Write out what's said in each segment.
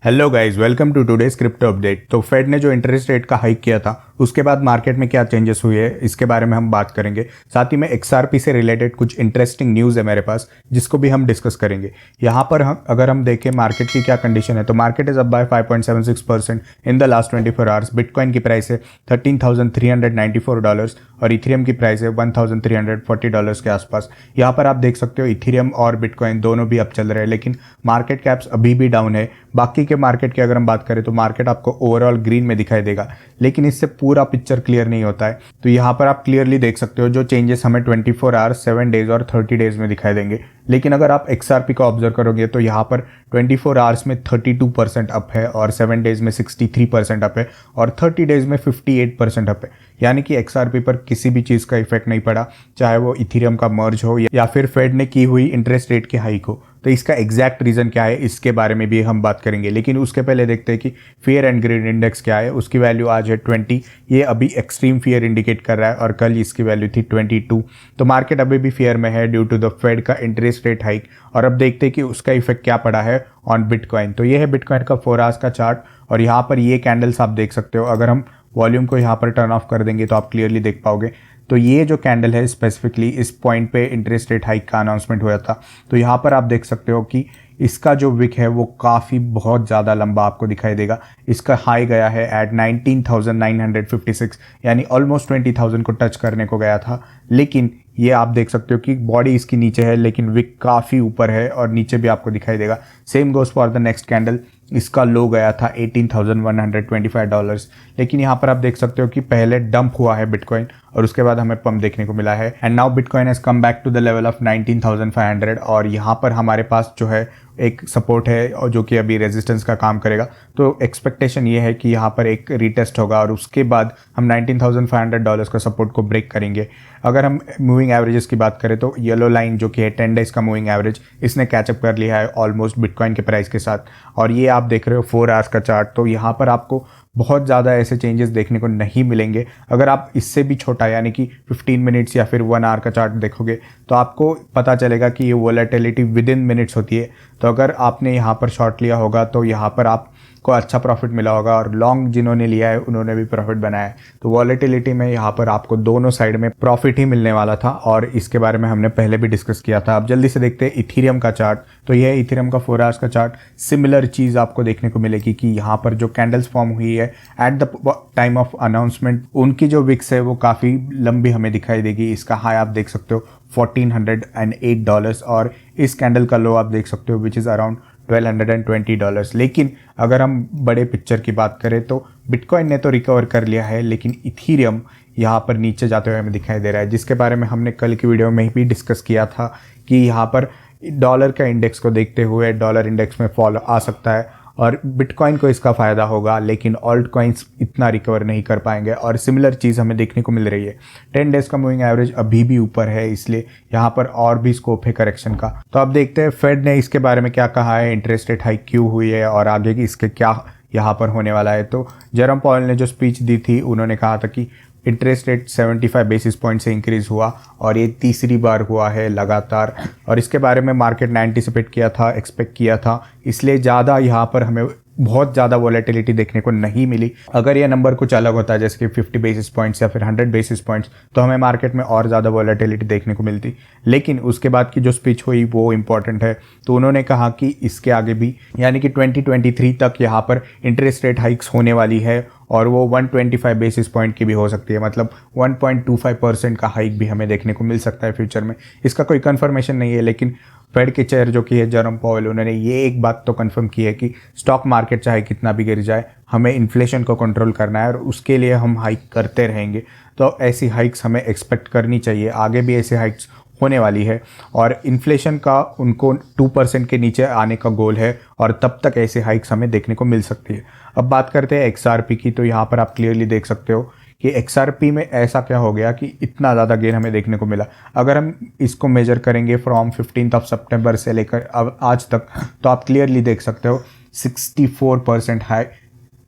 Hello guys, welcome to today's crypto update. तो fed ने जो इंटरेस्ट रेट का हाइक किया था उसके बाद मार्केट में क्या चेंजेस हुए हैं इसके बारे में हम बात करेंगे। साथ ही में XRP से रिलेटेड कुछ इंटरेस्टिंग न्यूज़ है मेरे पास जिसको भी हम डिस्कस करेंगे। यहाँ पर अगर हम देखें मार्केट की क्या कंडीशन है तो market is up by 5.76% in the last 24 hours. Bitcoin की प्राइस है $13,394 और इथेरियम की प्राइस है $1,340 के आसपास। यहाँ पर आप देख सकते हो इथेरियम और बिटकॉइन दोनों भी अप चल रहे हैं, लेकिन मार्केट कैप्स अभी भी डाउन है। बाकी के मार्केट की अगर हम बात करें तो मार्केट आपको ओवरऑल ग्रीन में दिखाई देगा, लेकिन इससे पूरा पिक्चर क्लियर नहीं होता है। तो यहाँ पर आप क्लियरली देख सकते हो जो चेंजेस हमें 24 आवर्स, 7 डेज और 30 डेज में दिखाई देंगे। लेकिन अगर आप XRP को ऑब्जर्व करोगे तो यहाँ पर 24 आवर्स में 32% अप है और 7 डेज में 63% अप है और 30 डेज में 58% अप है। यानी कि XRP पर किसी भी चीज़ का इफेक्ट नहीं पड़ा, चाहे वो इथेरियम का मर्ज हो या फिर फेड ने की हुई इंटरेस्ट रेट की हाइक हो। तो इसका एग्जैक्ट रीज़न क्या है इसके बारे में भी हम बात करेंगे, लेकिन उसके पहले देखते हैं कि फियर एंड ग्रीड इंडेक्स क्या है। उसकी वैल्यू आज है 20। ये अभी एक्सट्रीम फियर इंडिकेट कर रहा है और कल इसकी वैल्यू थी 22। तो मार्केट अभी भी फियर में है ड्यू टू द फेड का इंटरेस्ट रेट हाइक। और अब देखते हैं कि उसका इफेक्ट क्या पड़ा है ऑन बिटकॉइन। तो ये है बिटकॉइन का 4 आवर्स का चार्ट और यहाँ पर ये कैंडल्स आप देख सकते हो। अगर हम वॉल्यूम को यहाँ पर टर्न ऑफ कर देंगे तो आप क्लियरली देख पाओगे। तो ये जो कैंडल है स्पेसिफिकली इस पॉइंट पे इंटरेस्ट रेट हाइक का अनाउंसमेंट हुआ था। तो यहाँ पर आप देख सकते हो कि इसका जो विक है वो काफ़ी बहुत ज़्यादा लंबा आपको दिखाई देगा। इसका हाई गया है एट 19,956, यानी ऑलमोस्ट 20,000 को टच करने को गया था। लेकिन ये आप देख सकते हो कि बॉडी इसकी नीचे है लेकिन विक काफ़ी ऊपर है और नीचे भी आपको दिखाई देगा। Same goes for the next candle. इसका लो गया था $18,125, लेकिन यहाँ पर आप देख सकते हो कि पहले डंप हुआ है बिटकॉइन और उसके बाद हमें पंप देखने को मिला है। And now bitcoin has come back to the level of 19,500 और यहाँ पर हमारे पास जो है एक सपोर्ट है और जो कि अभी रेजिस्टेंस का काम करेगा। तो एक्सपेक्टेशन ये है कि यहाँ पर एक रीटेस्ट होगा और उसके बाद हम $19,500 का सपोर्ट को ब्रेक करेंगे। अगर हम मूविंग एवरेजेस की बात करें तो येलो लाइन जो कि है 10 डेज का मूविंग एवरेज, इसने कैचअप कर लिया है ऑलमोस्ट बिटकॉइन के प्राइस के साथ। और ये आप देख रहे हो 4 आवर्स का चार्ट। तो यहाँ पर आपको बहुत ज़्यादा ऐसे चेंजेस देखने को नहीं मिलेंगे। अगर आप इससे भी छोटा यानी कि 15 मिनट्स या फिर 1 आवर का चार्ट देखोगे तो आपको पता चलेगा कि ये वोलेटिलिटी विद इन मिनट्स होती है। तो अगर आपने यहाँ पर शॉर्ट लिया होगा तो यहाँ पर आपको अच्छा प्रॉफिट मिला होगा और लॉन्ग जिन्होंने लिया है उन्होंने भी प्रॉफिट बनाया है। तो वॉलेटिलिटी में यहाँ पर आपको दोनों साइड में प्रॉफिट ही मिलने वाला था और इसके बारे में हमने पहले भी डिस्कस किया था। अब जल्दी से देखते हैं इथेरियम का चार्ट। तो यह है इथेरियम का 4 आवर्स का चार्ट। सिमिलर चीज़ आपको देखने को मिलेगी कि यहाँ पर जो कैंडल्स फॉर्म हुई है at the time of announcement, उनकी जो विक्स है वो काफ़ी लंबी हमें दिखाई देगी। इसका हाई आप देख सकते हो $1,408 और इस कैंडल का लो आप देख सकते हो विच इज़ अराउंड $1,220। लेकिन अगर हम बड़े पिक्चर की बात करें तो बिटकॉइन ने तो रिकवर कर लिया है, लेकिन इथेरियम यहाँ पर नीचे जाते हुए हमें दिखाई दे रहा है, जिसके बारे में हमने कल की वीडियो में भी डिस्कस किया था कि यहाँ पर डॉलर का इंडेक्स को देखते हुए डॉलर इंडेक्स में फॉल आ सकता है और बिटकॉइन को इसका फ़ायदा होगा, लेकिन ऑल्ट कॉइन्स इतना रिकवर नहीं कर पाएंगे। और सिमिलर चीज़ हमें देखने को मिल रही है। 10 डेज का मूविंग एवरेज अभी भी ऊपर है, इसलिए यहाँ पर और भी स्कोप है करेक्शन का। तो अब देखते हैं फेड ने इसके बारे में क्या कहा है, इंटरेस्ट रेट हाइक क्यों हुई है और आगे की इसके क्या यहाँ पर होने वाला है। तो जेरोम पॉवेल ने जो स्पीच दी थी उन्होंने कहा था कि इंटरेस्ट रेट 75 बेसिस पॉइंट से इंक्रीज़ हुआ और ये तीसरी बार हुआ है लगातार। और इसके बारे में मार्केट ने एंटिसिपेट किया था, एक्सपेक्ट किया था, इसलिए ज़्यादा यहाँ पर हमें बहुत ज़्यादा वॉलेटिलिटी देखने को नहीं मिली। अगर ये नंबर कुछ अलग होता है जैसे कि 50 बेसिस पॉइंट्स या फिर 100 बेसिस पॉइंट्स तो हमें मार्केट में और ज़्यादा वॉलेटिलिटी देखने को मिलती। लेकिन उसके बाद की जो स्पीच हुई वो इम्पॉर्टेंट है। तो उन्होंने कहा कि इसके आगे भी यानी कि 2023 तक यहाँ पर इंटरेस्ट रेट हाइक्स होने वाली है और वो 125 बेसिस पॉइंट की भी हो सकती है, मतलब 1.25% का हाइक भी हमें देखने को मिल सकता है फ्यूचर में। इसका कोई कंफर्मेशन नहीं है, लेकिन फेड के चेयर जो कि है जेरोम पॉवेल, उन्होंने ये एक बात तो कंफर्म की है कि स्टॉक मार्केट चाहे कितना भी गिर जाए हमें इन्फ्लेशन को कंट्रोल करना है और उसके लिए हम हाइक करते रहेंगे। तो ऐसी हाइक्स हमें एक्सपेक्ट करनी चाहिए, आगे भी ऐसी हाइक्स होने वाली है और इन्फ्लेशन का उनको 2% के नीचे आने का गोल है और तब तक ऐसे हाइक्स हमें देखने को मिल सकती है। अब बात करते हैं XRP की। तो यहाँ पर आप क्लियरली देख सकते हो कि XRP में ऐसा क्या हो गया कि इतना ज़्यादा गेन हमें देखने को मिला। अगर हम इसको मेजर करेंगे फ्रॉम 15 सितंबर से लेकर अब आज तक तो आप क्लियरली देख सकते हो 64% हाई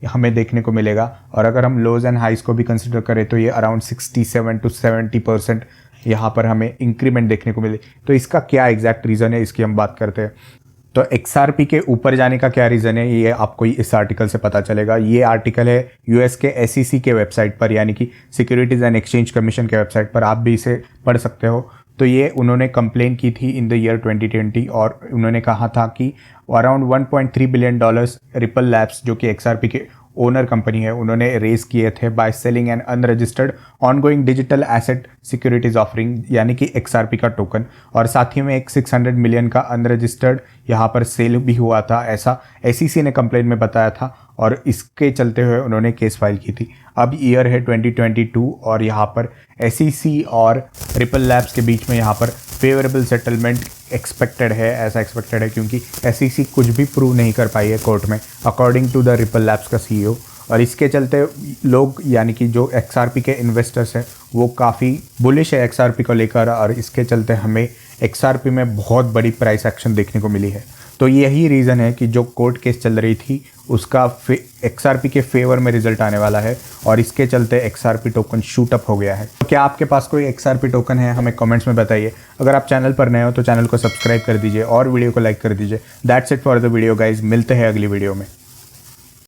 हमें देखने को मिलेगा। और अगर हम लोज एंड हाइज को भी कंसिडर करें तो ये अराउंड 67 to 70% यहाँ पर हमें इंक्रीमेंट देखने को मिले। तो इसका क्या एग्जैक्ट रीज़न है इसकी हम बात करते हैं। तो XRP के ऊपर जाने का क्या रीज़न है, ये आपको इस आर्टिकल से पता चलेगा। ये आर्टिकल है यूएस के SEC के वेबसाइट पर, यानी कि सिक्योरिटीज़ एंड एक्सचेंज कमीशन के वेबसाइट पर, आप भी इसे पढ़ सकते हो। तो ये उन्होंने कंप्लेन की थी इन द ईयर 2020 और उन्होंने कहा था कि अराउंड $1.3 बिलियन रिपल लैब्स, जो कि XRP के ओनर कंपनी है, उन्होंने रेस किए थे by selling N unregistered ongoing digital asset securities offering, यानी कि XRP का टोकन। और साथ ही में एक 600 मिलियन का अनरजिस्टर्ड यहाँ पर सेल भी हुआ था, ऐसा SEC ने कंप्लेन में बताया था और इसके चलते हुए उन्होंने केस फाइल की थी। अब ईयर है 2022 और यहाँ पर SEC और रिपल लैब्स के बीच में यहाँ पर फेवरेबल सेटलमेंट एक्सपेक्टेड है, ऐसा एक्सपेक्टेड है क्योंकि SEC कुछ भी प्रूव नहीं कर पाई है कोर्ट में, according to the ripple labs का CEO। और इसके चलते लोग, यानी कि जो XRP के इन्वेस्टर्स हैं, वो काफ़ी बुलिश है XRP को लेकर और इसके चलते हमें XRP में बहुत बड़ी प्राइस एक्शन देखने को मिली है। तो यही रीज़न है कि जो कोर्ट केस चल रही थी उसका XRP के फेवर में रिजल्ट आने वाला है और इसके चलते XRP टोकन शूट अप हो गया है। तो क्या आपके पास कोई XRP टोकन है, हमें कमेंट्स में बताइए। अगर आप चैनल पर नए हो तो चैनल को सब्सक्राइब कर दीजिए और वीडियो को लाइक कर दीजिए। That's it for the video guys, मिलते हैं अगली वीडियो में।